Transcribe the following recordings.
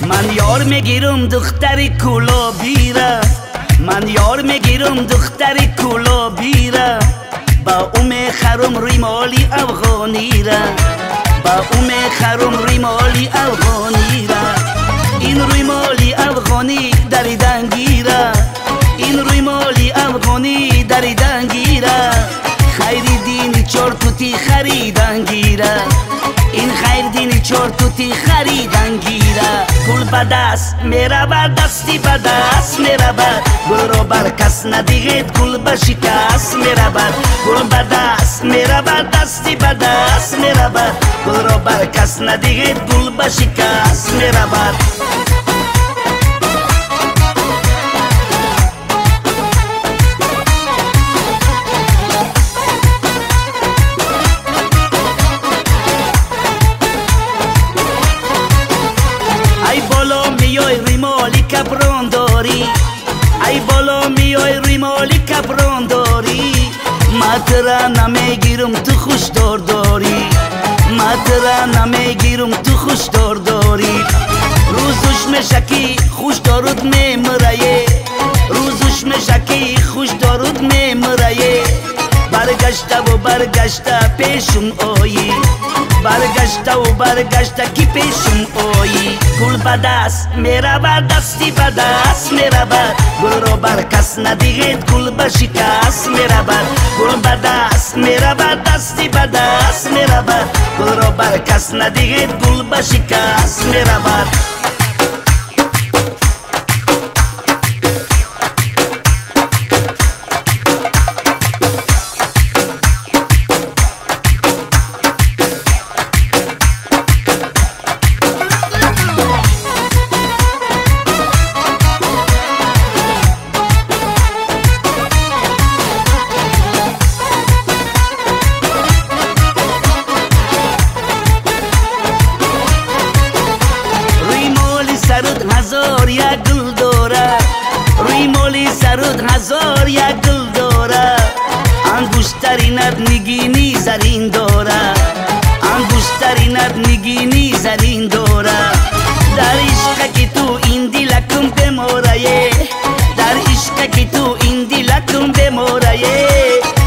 من یار میگیرم دختری کلابی را، من یار میگیرم دختری کلابی را، با او میخرم ریمالی افغانی را، با او میخرم ریمالی افغانی را. این ریمالی افغانی دریدن گیره، این ریمالی افغانی دریدن گیره، خیری دینی چارتوتی خریدن گیره، این خیر دینی چارتوتی خریدن گیره. گل به دست میره بر دستی به دست میره بر، گل رو بر کس ندیگید گل به شکست میره بر، گل به دست میره بر دستی به دست میره بر، گل رو بر کس ندیگید گل به شکست میره بر. ریمالی کپران داری، ای بالا میای ریمالی کپران داری، ماترا نمیگیرم تو خوشدار داری، ماترا نمیگیرم تو خوشدار داری. روزش میشکی خوش دارد میمرایه، روزش میشکی خوش دارد میمرایه، برگشته و برگشته پیشم آیی، برگشته و برگشته کی پیشم آیی. گل به دست میره بر دستی به دست میره بر، گل رو بر کس ندیگید گل به شکست میره بر، گل به دست میره بر دستی به دست میره بر، گل رو بر کس ندیگید گل به شکست میره بر. هزار یک گل داره، ریمالی سرود هزار یک گل داره، انگشترینت نگینی زرین داره، انگشترینت نگینی زرین داره. در عشق که تو این دلکم بمارایه، در عشق که تو این دلکم بمارایه،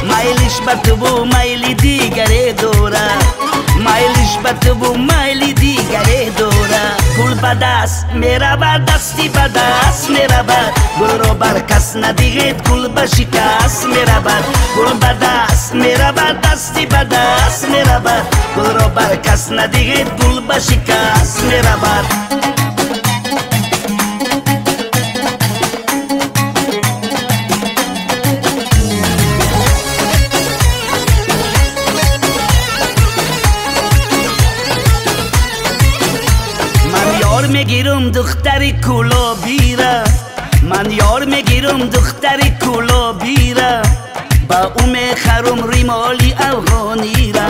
میلش به تو و میل دیگره داره، میلش به تو و میل دیگره داره. گل به دست میره بر دستی به دست میره بر، گل رو بر کس ندیگید گل به شکست میره بر، گل به دست میره بر دستی به دست میره بر، گل رو بر کس ندیگید گل به شکست میره بر. میگیرم دختری کلابی را، من یار میگیرم دختری کلابی را، با او میخرم ریمالی افغانی را،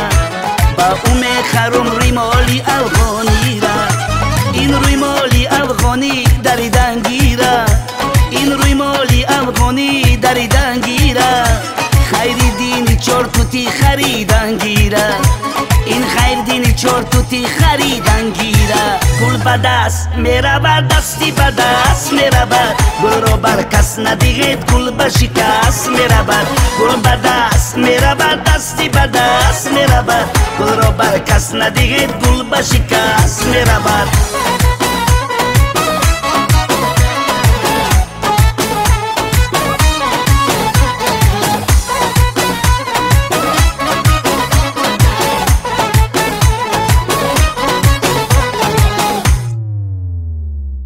با او میخرم ریمالی افغانی را. این ریمالی افغانی دریدن گیره، این ریمالی افغانی دریدن گیره، خیری دینی چارتوتی خریدن گیره، این خیر دینی چارتوتی خریدن گیره. گل به دست میره بر دستی به دست میره بر، گل رو بر کس ندیگید گل به شکست میره بر، گل به دست میره بر دستی به دست میره بر، گل رو بر کس ندیگید گل به شکست میره بر.